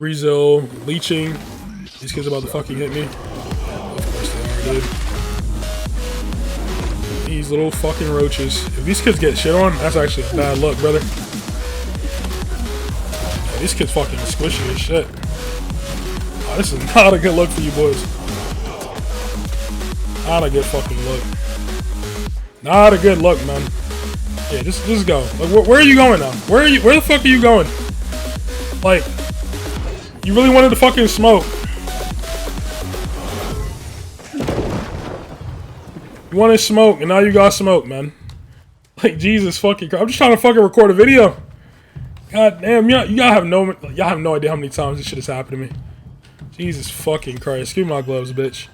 Rezo, leeching. These kids about to fucking hit me. Of course they are, dude. These little fucking roaches. If these kids get shit on, that's actually a bad luck, brother. Yeah, these kids fucking squishy as shit. Oh, this is not a good look for you boys. Not a good fucking look. Not a good look, man. Yeah, just go. Like, where are you going now? Where the fuck are you going? Like, you really wanted to fucking smoke. You wanted smoke, and now you got smoke, man. Like, Jesus fucking Christ. I'm just trying to fucking record a video. God damn, y'all have no idea how many times this shit has happened to me. Jesus fucking Christ. Give me my gloves, bitch.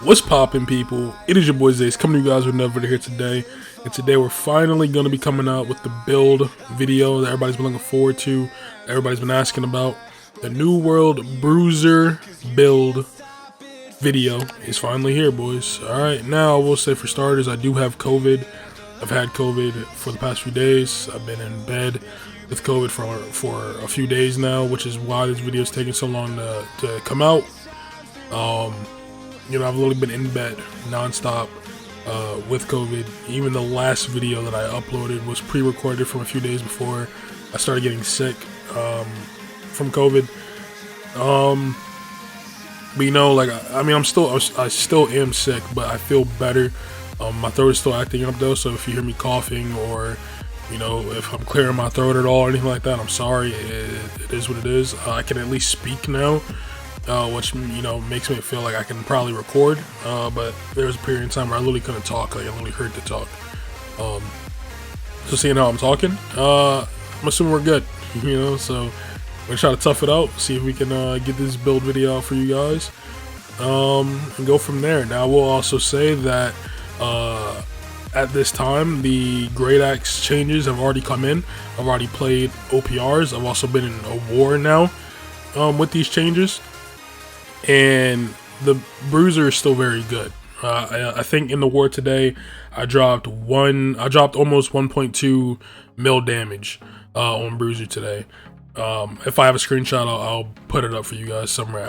What's poppin', people? It is your boy Zaycer coming to you guys with another video here today. And today we're finally going to be coming out with the build video that everybody's been looking forward to, everybody's been asking about. The new World Bruiser Build video is finally here, boys. Alright, now I will say for starters, I do have COVID. I've had COVID for the past few days. I've been in bed with COVID for a few days now, which is why this video is taking so long to come out. You know, I've literally been in bed non-stop with COVID. Even the last video that I uploaded was pre-recorded from a few days before I started getting sick from COVID. But you know, like, I mean, I still am sick, but I feel better. My throat is still acting up though, so if you hear me coughing or, you know, if I'm clearing my throat at all or anything like that, I'm sorry. It is what it is. I can at least speak now. Which, you know, makes me feel like I can probably record, but there was a period in time where I literally couldn't talk, like I literally heard to talk. So seeing how I'm talking, I'm assuming we're good, you know, so we're gonna try to tough it out, see if we can get this build video out for you guys, and go from there. Now I will also say that at this time the Great Axe changes have already come in. I've already played OPRs. I've also been in a war now with these changes. And the Bruiser is still very good. I think in the war today, I dropped almost 1.2 mil damage on Bruiser today. If I have a screenshot, I'll put it up for you guys somewhere.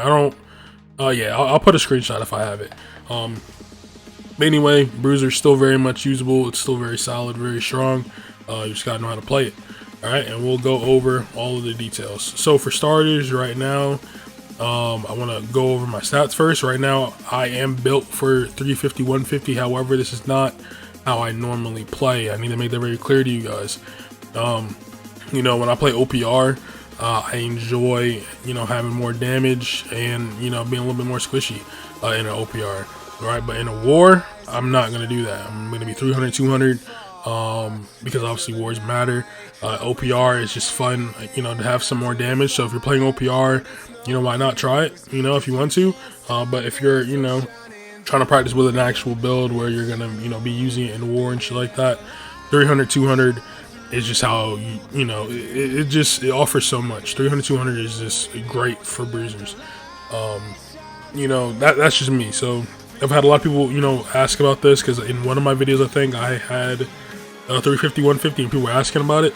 Yeah, I'll put a screenshot if I have it. But anyway, Bruiser is still very much usable. It's still very solid, very strong. You just gotta know how to play it. All right, and we'll go over all of the details. So for starters, right now, I want to go over my stats first. Right now, I am built for 350, 150. However, this is not how I normally play. I need to make that very clear to you guys. You know, when I play OPR, I enjoy, you know, having more damage and, you know, being a little bit more squishy in an OPR. Right, but in a war, I'm not going to do that. I'm going to be 300, 200. Because obviously wars matter. OPR is just fun, you know, to have some more damage. So if you're playing OPR, you know, why not try it, you know, if you want to. But if you're, you know, trying to practice with an actual build where you're gonna, you know, be using it in war and shit like that, 300, 200 is just how you know, it offers so much. 300, 200 is just great for bruisers. You know, that's just me. So I've had a lot of people, you know, ask about this, because in one of my videos, I think I had 350, 150, and people were asking about it.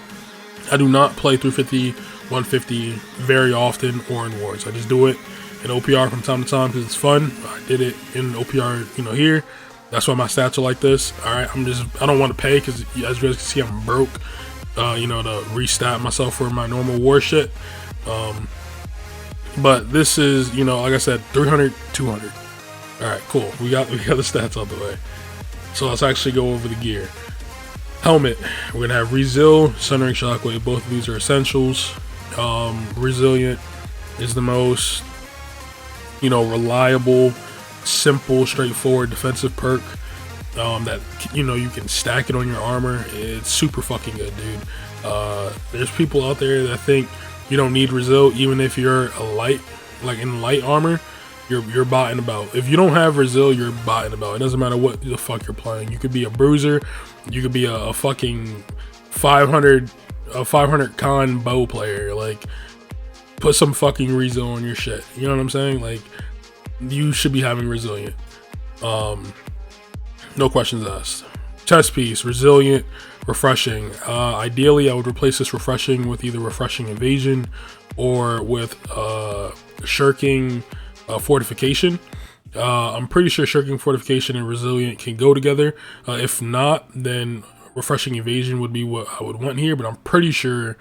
I do not play 350, 150 very often or in wars. I just do it in OPR from time to time because it's fun. I did it in OPR, you know, here. That's why my stats are like this. All right, I don't want to pay because, as you guys can see, I'm broke. You know, to restat myself for my normal war shit. But this is, you know, like I said, 300, 200. All right, cool. We got the stats out the way. So let's actually go over the gear. Helmet, we're gonna have Resil, Centering Shockwave. Both of these are essentials. Resilient is the most, you know, reliable, simple, straightforward defensive perk that, you know, you can stack it on your armor. It's super fucking good, dude. There's people out there that think you don't need Resil even if you're a light, like in light armor. You're botting about. If you don't have Resil, you're botting about. It doesn't matter what the fuck you're playing. You could be a bruiser, you could be a fucking 500 a 500 con bow player. Like, put some fucking rezo on your shit. You know what I'm saying? Like, you should be having resilient. No questions asked. Chest piece, resilient, refreshing. Ideally, I would replace this refreshing with either refreshing evasion or with shirking fortification. I'm pretty sure shirking fortification and resilient can go together. If not, then refreshing evasion would be what I would want here, but I'm pretty sure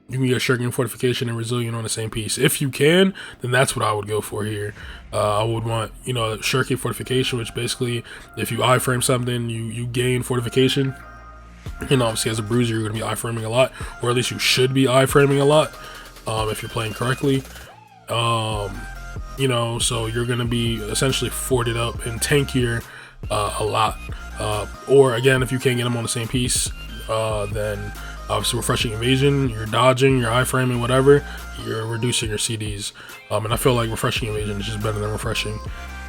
you can get shirking fortification and resilient on the same piece. If you can, then that's what I would go for here. I would want, you know, shirking fortification, which basically, if you iframe something, you gain fortification. And obviously, as a bruiser, you're going to be iframing a lot, or at least you should be iframing a lot if you're playing correctly. You know, so you're going to be essentially forted up and tankier a lot. Or again, if you can't get them on the same piece, then obviously refreshing evasion, you're dodging, you're iframing, whatever, you're reducing your CDs. And I feel like refreshing evasion is just better than refreshing.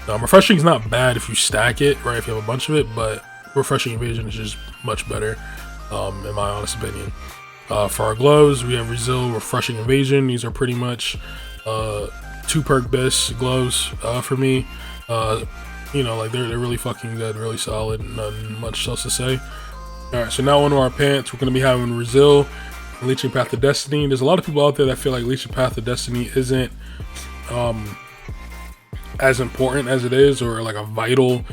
Refreshing is not bad if you stack it, right, if you have a bunch of it, but refreshing evasion is just much better, in my honest opinion. For our gloves, we have Resil, refreshing evasion. These are pretty much 2 perk best gloves for me. You know, like they're really fucking good, really solid, not much else to say. Alright, so now onto our pants. We're going to be having Resil, Leeching Path of Destiny. There's a lot of people out there that feel like Leeching Path of Destiny isn't as important as it is, or like a vital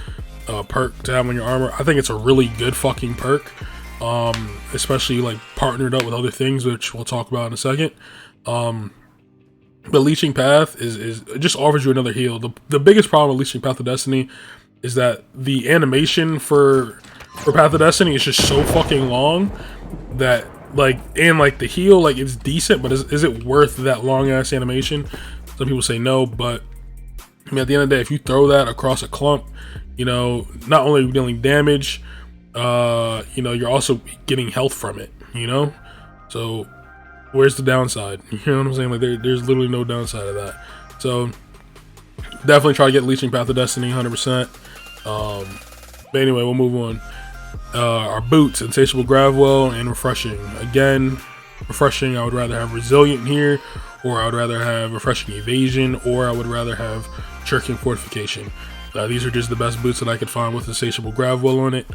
perk to have on your armor. I think it's a really good fucking perk, especially like partnered up with other things, which we'll talk about in a second. But Leeching Path is it just offers you another heal. The biggest problem with Leeching Path of Destiny is that the animation for Path of Destiny is just so fucking long that, like, and like the heal, like, it's decent, but is it worth that long ass animation? Some people say no, but I mean, at the end of the day, if you throw that across a clump, you know, not only are you dealing damage, you know, you're also getting health from it, you know? So where's the downside? You know what I'm saying? Like, there's literally no downside of that. So definitely try to get Leeching Path of Destiny 100%. But anyway, we'll move on. Our boots, Insatiable Gravwell and Refreshing. Again, Refreshing, I would rather have Resilient here, or I would rather have Refreshing Evasion, or I would rather have Shirking Fortification. These are just the best boots that I could find with Insatiable Gravwell on it.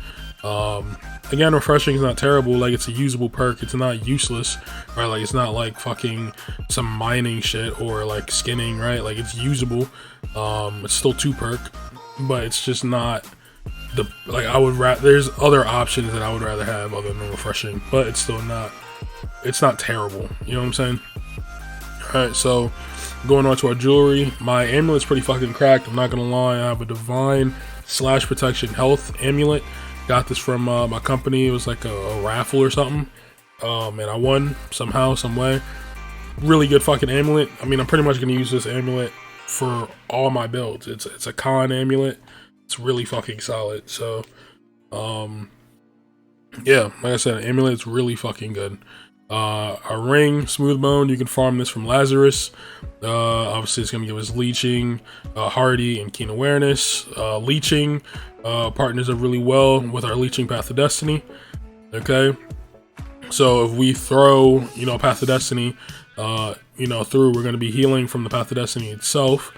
Again, Refreshing is not terrible. Like, it's a usable perk. It's not useless, right? Like, it's not like fucking some mining shit or like skinning, right? Like, it's usable. It's still 2 perk, but it's just not the, like, I would there's other options that I would rather have other than Refreshing, but it's still not, it's not terrible. You know what I'm saying? Alright, so going on to our jewelry. My amulet's pretty fucking cracked, I'm not gonna lie. I have a Divine / Protection Health amulet. Got this from my company. It was like a raffle or something, and I won somehow, some way. Really good fucking amulet. I mean, I'm pretty much gonna use this amulet for all my builds. It's a con amulet. It's really fucking solid. So yeah, like I said, amulet's really fucking good. Our ring, Smooth Bone, you can farm this from Lazarus. Obviously it's gonna give us leeching, hardy, and keen awareness. Leeching partners up really well with our Leeching Path of Destiny. Okay, so if we throw, you know, Path of Destiny you know, through, we're going to be healing from the Path of Destiny itself,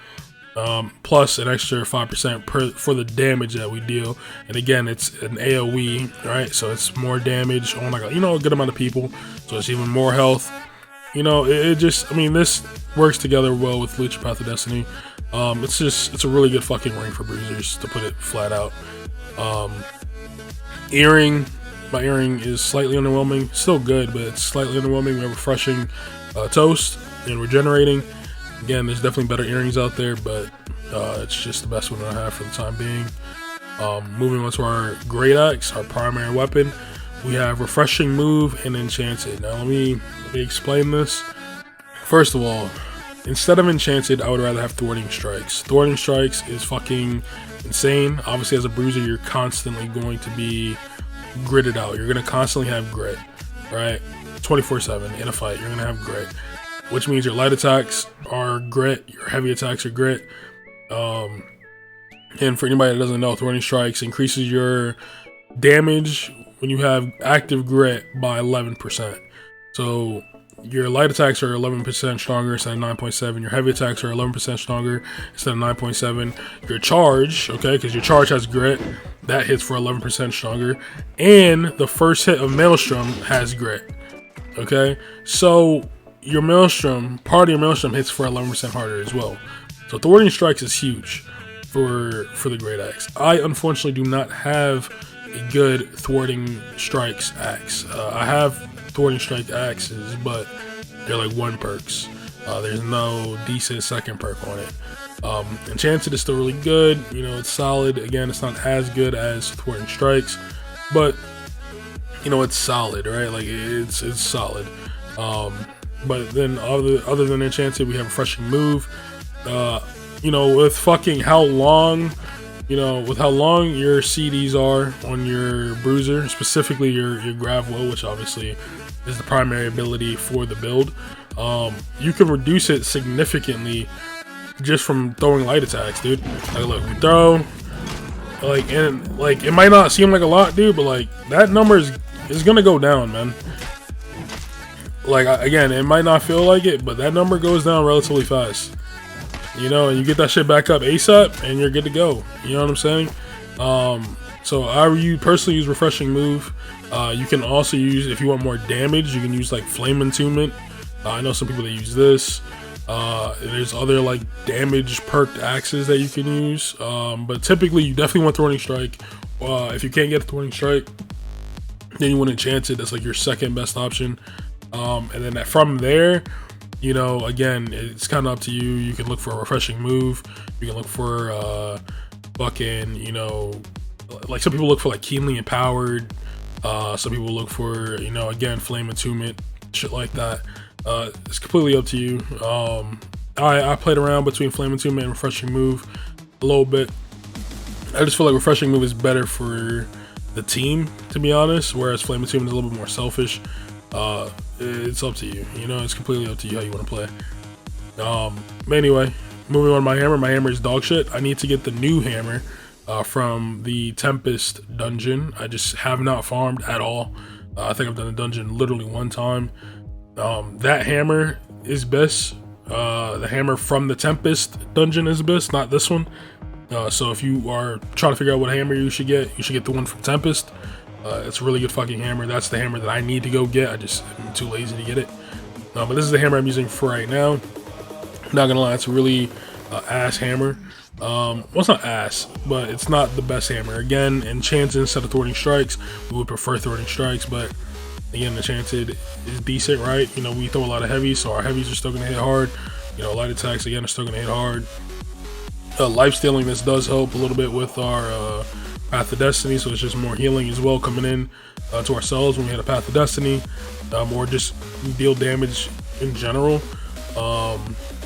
plus an extra 5% for the damage that we deal. And again, it's an AoE, right? So it's more damage on, like, you know, a good amount of people, so it's even more health. You know, it just, I mean, this works together well with Leeching Path of Destiny. It's a really good fucking ring for bruisers, to put it flat out. Earring, my earring is slightly underwhelming. Still good, but it's slightly underwhelming. We have Refreshing Toast and Regenerating. Again, there's definitely better earrings out there, but it's just the best one that I have for the time being. Moving on to our Great Axe, our primary weapon. We have Refreshing Move and Enchanted. Now let me explain this. First of all, instead of Enchanted, I would rather have Thwarting Strikes. Thwarting Strikes is fucking insane. Obviously, as a bruiser, you're constantly going to be gritted out. You're going to constantly have grit, right? 24/7 in a fight, you're going to have grit, which means your light attacks are grit, your heavy attacks are grit. And for anybody that doesn't know, Thwarting Strikes increases your damage when you have active grit by 11%. So your light attacks are 11% stronger instead of 9.7. Your heavy attacks are 11% stronger instead of 9.7. Your charge, okay, because your charge has grit, that hits for 11% stronger. And the first hit of Maelstrom has grit, okay? So your Maelstrom, part of your Maelstrom hits for 11% harder as well. So Thwarting Strikes is huge for the Great Axe. I unfortunately do not have a good Thwarting Strikes axe. I have Thwarting Strike axes, but they're like 1 perks. There's no decent second perk on it. Enchanted is still really good. You know, it's solid. Again, it's not as good as Thwarting Strikes, but you know, it's solid, right? Like it's solid. But then other than Enchanted, we have Refreshing Move. You know, with fucking how long, you know, with how long your CDs are on your Bruiser, specifically your Grav Will, which obviously is the primary ability for the build, you can reduce it significantly just from throwing light attacks, dude. Like, look, we throw, like, and like it might not seem like a lot, dude, but like that number is gonna go down, man. Like, again, it might not feel like it, but that number goes down relatively fast. You know, and you get that shit back up ASAP, and you're good to go. You know what I'm saying? So I personally use Refreshing Move. You can also use, if you want more damage, you can use like Flame Entombment. I know some people that use this. There's other like damage perked axes that you can use. But typically, you definitely want Thwarting Strike. If you can't get a Thwarting Strike, then you want Enchanted. That's like your second best option. And then from there, you know, again, it's kind of up to you. You can look for a Refreshing Move. You can look for fucking, you know, like some people look for like Keenly Empowered. Some people look for, you know, again, Flame Entombment, shit like that. It's completely up to you. I played around between Flame Entombment and Refreshing Move a little bit. I just feel like Refreshing Move is better for the team, to be honest, whereas Flame Entombment is a little bit more selfish. It's up to you. You know, it's completely up to you how you want to play. But anyway, moving on to my hammer. My hammer is dog shit. I need to get the new hammer from the Tempest dungeon. I just have not farmed at all. I think I've done the dungeon literally 1 time. That hammer is best. The hammer from the Tempest dungeon is best, not this one. So if you are trying to figure out what hammer you should get the one from Tempest. It's a really good fucking hammer. That's the hammer that I need to go get. I'm too lazy to get it. But this is the hammer I'm using for right now. Not gonna lie, it's a really ass hammer. Well, it's not ass, but it's not the best hammer. Again, Enchanted instead of Thwarting Strikes. We would prefer Thwarting Strikes, but again, Enchanted is decent, right? You know, we throw a lot of heavies, so our heavies are still gonna hit hard. You know, light attacks, again, are still gonna hit hard. Life stealing, this does help a little bit with our Path of Destiny, so it's just more healing as well coming in to ourselves when we hit a Path of Destiny, or just deal damage in general.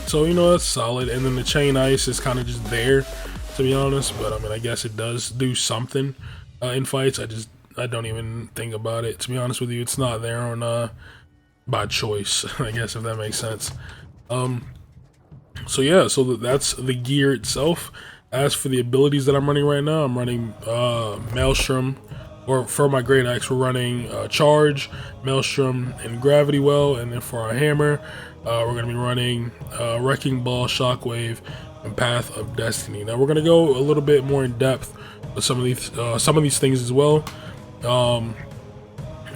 So, you know, that's solid. And then the Chain Ice is kind of just there, to be honest, but I mean, I guess it does do something in fights. I don't even think about it, to be honest with you. It's not there on by choice, I guess, if that makes sense. So yeah, so that's the gear itself. As for the abilities that I'm running right now, I'm running Maelstrom, or for my Great Axe, we're running Charge, Maelstrom, and Gravity Well, and then for our hammer, we're going to be running Wrecking Ball, Shockwave, and Path of Destiny. Now we're going to go a little bit more in depth with some of these things as well.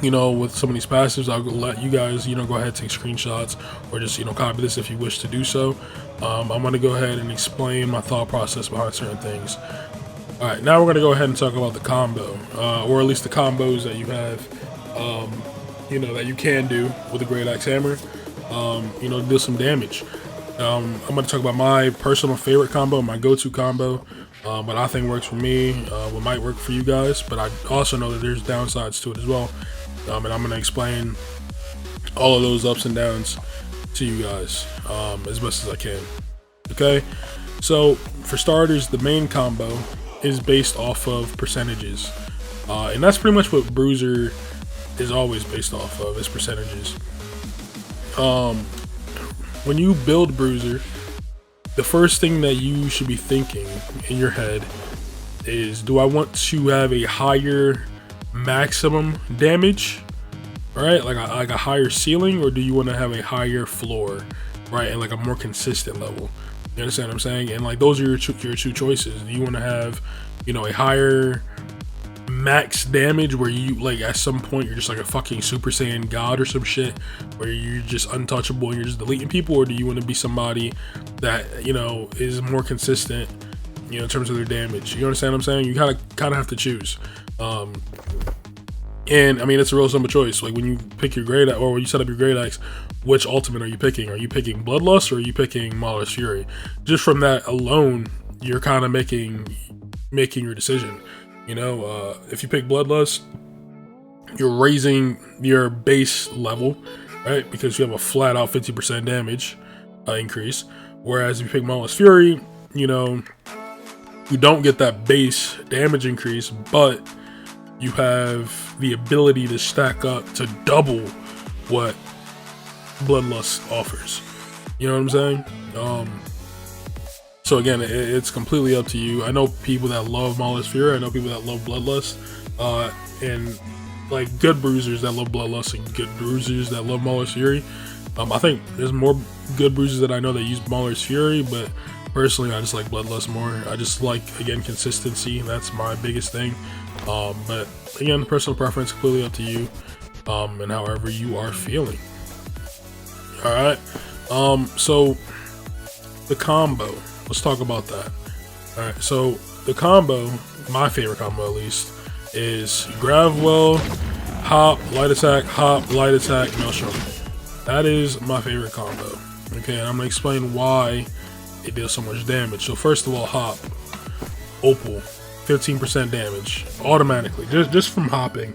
You know, with some of these passives, I'll let you guys, you know, go ahead and take screenshots, or just, you know, copy this if you wish to do so. I'm going to go ahead and explain my thought process behind certain things. Alright, now we're going to go ahead and talk about the combo, or at least the combos that you have, you know, that you can do with the Great Axe Hammer, you know, to do some damage. I'm going to talk about my personal favorite combo, my go-to combo, what I think works for me, what might work for you guys, but I also know that there's downsides to it as well, and I'm going to explain all of those ups and downs to you guys as best as I can. Okay, so for starters, the main combo is based off of percentages, and that's pretty much what Bruiser is always based off of, is percentages. When you build Bruiser, the first thing that you should be thinking in your head is, do I want to have a higher maximum damage, right? Like a higher ceiling, or do you want to have a higher floor, right? And like a more consistent level. You understand what I'm saying? And like those are your two choices. Do you want to have, you know, a higher max damage where you like at some point you're just like a fucking Super Saiyan god or some shit where you're just untouchable and you're just deleting people, or do you want to be somebody that, you know, is more consistent, you know, in terms of their damage? You understand what I'm saying? You kind of have to choose. And I mean, it's a real simple choice. Like when you pick your grade, or when you set up your grade X, which ultimate are you picking? Are you picking Bloodlust or are you picking Mauler's Fury? Just from that alone, you're kind of making your decision. You know, if you pick Bloodlust, you're raising your base level, right? Because you have a flat out 50% damage increase. Whereas if you pick Mauler's Fury, you know, you don't get that base damage increase, but you have the ability to stack up to double what Bloodlust offers. You know what I'm saying? So again, it's completely up to you. I know people that love Mauler's Fury. I know people that love Bloodlust, and like good bruisers that love Bloodlust and good bruisers that love Mauler's Fury. I think there's more good bruisers that I know that use Mauler's Fury, but personally, I just like Bloodlust more. I just like, again, consistency. That's my biggest thing. But again, personal preference, completely up to you, and however you are feeling. All right. So the combo. Let's talk about that. All right. So the combo, my favorite combo at least, is Gravwell, Hop, Light Attack, Hop, Light Attack, Maelstrom. That is my favorite combo. Okay, and I'm gonna explain why it deals so much damage. So first of all, Hop, Opal, 15% damage automatically. Just from hopping,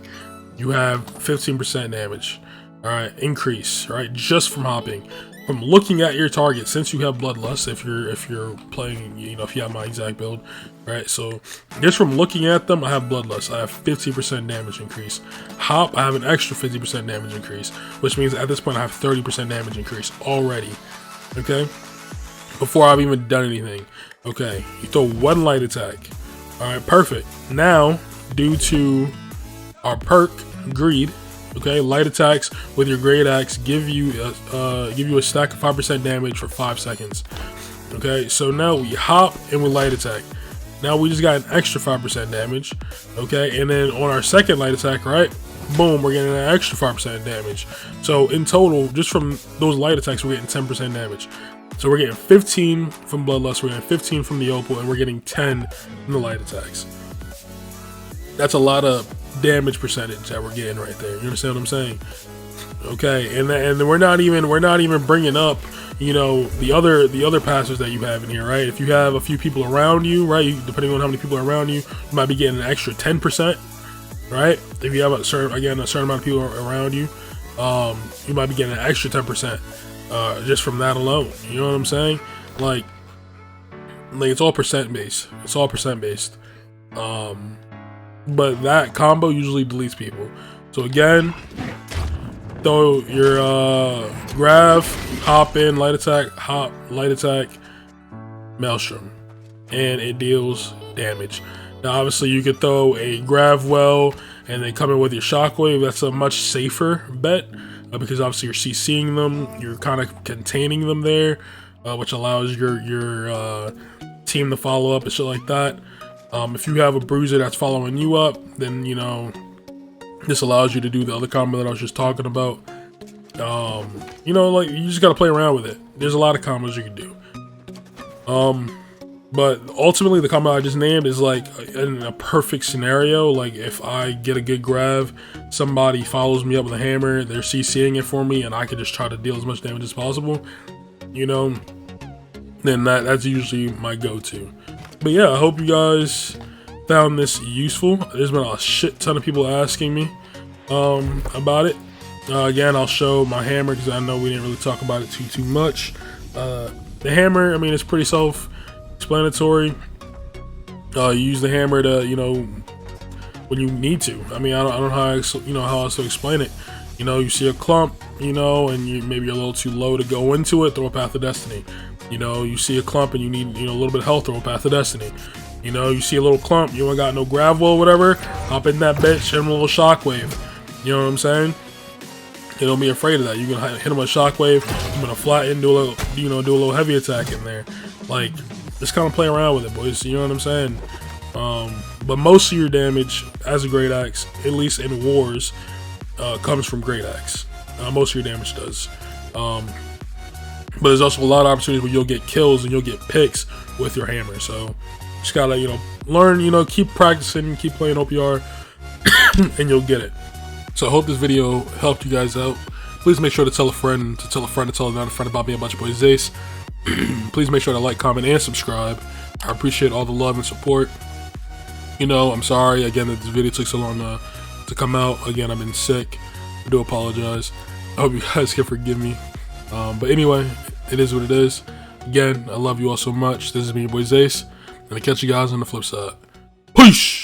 you have 15% damage. All right, increase. Right, just from hopping. From looking at your target, since you have Bloodlust, if you're playing, you know, if you have my exact build, right? So just from looking at them, I have Bloodlust. I have 50% damage increase. Hop, I have an extra 50% damage increase, which means at this point I have 30% damage increase already. Okay, before I've even done anything. Okay, you throw one light attack. All right, perfect. Now, due to our perk Greed, okay, light attacks with your great axe give you a stack of 5% damage for 5 seconds. Okay, so now we hop and we light attack. Now we just got an extra 5% damage. Okay, and then on our second light attack, right, boom, we're getting an extra 5% damage. So in total, just from those light attacks, we're getting 10% damage. So we're getting 15 from Bloodlust, we're getting 15 from the Opal, and we're getting 10 from the light attacks. That's a lot of damage percentage that we're getting right there. You understand what I'm saying? Okay, and we're not even bringing up, you know, the other passives that you have in here, right? If you have a few people around you, right, depending on how many people are around you, you might be getting an extra 10%, right? If you have a certain amount of people around you, you might be getting an extra 10%, just from that alone. You know what I'm saying? Like it's all percent based. It's all percent based. But that combo usually deletes people. So again, throw your Grav, hop in, light attack, hop, light attack, Maelstrom, and it deals damage. Now obviously you could throw a Gravwell and then come in with your Shockwave. That's a much safer bet, because obviously you're CCing them, you're kind of containing them there, which allows your team to follow up and shit like that. If you have a bruiser that's following you up, then, you know, this allows you to do the other combo that I was just talking about. You know, like, you just gotta play around with it. There's a lot of combos you can do. But ultimately the combo I just named is like in a perfect scenario. Like if I get a good grab, somebody follows me up with a hammer, they're CCing it for me, and I can just try to deal as much damage as possible, you know, then that's usually my go-to. But yeah, I hope you guys found this useful. There's been a shit ton of people asking me about it. Again, I'll show my hammer because I know we didn't really talk about it too much. The hammer, I mean, it's pretty self-explanatory. You use the hammer to, you know, when you need to. I mean, I don't know how else to explain it. You know, you see a clump, you know, and maybe you're a little too low to go into it, throw a Path of Destiny. You know, you see a clump and you need, you know, a little bit of health, throw a Path of Destiny. You know, you see a little clump, you ain't got no gravel or whatever, hop in that bitch and a little Shockwave. You know what I'm saying? don't be afraid of that. You're gonna hit him with shockwave. I'm gonna flatten, do a little, do a little heavy attack in there. Like, just kind of play around with it, boys. You know what I'm saying? But most of your damage as a great axe, at least in wars, comes from great axe. Most of your damage does. But there's also a lot of opportunities where you'll get kills and you'll get picks with your hammer. So just gotta, learn, keep practicing, keep playing OPR, and you'll get it. So I hope this video helped you guys out. Please make sure to tell a friend, to tell another friend about me and about your boy Zayce. Please make sure to like, comment, and subscribe. I appreciate all the love and support. I'm sorry again that this video took so long to come out. Again, I've been sick. I do apologize. I hope you guys can forgive me. But anyway, it is what it is. Again, I love you all so much. This is me, your boy Zayce, and I'll catch you guys on the flip side. Peace!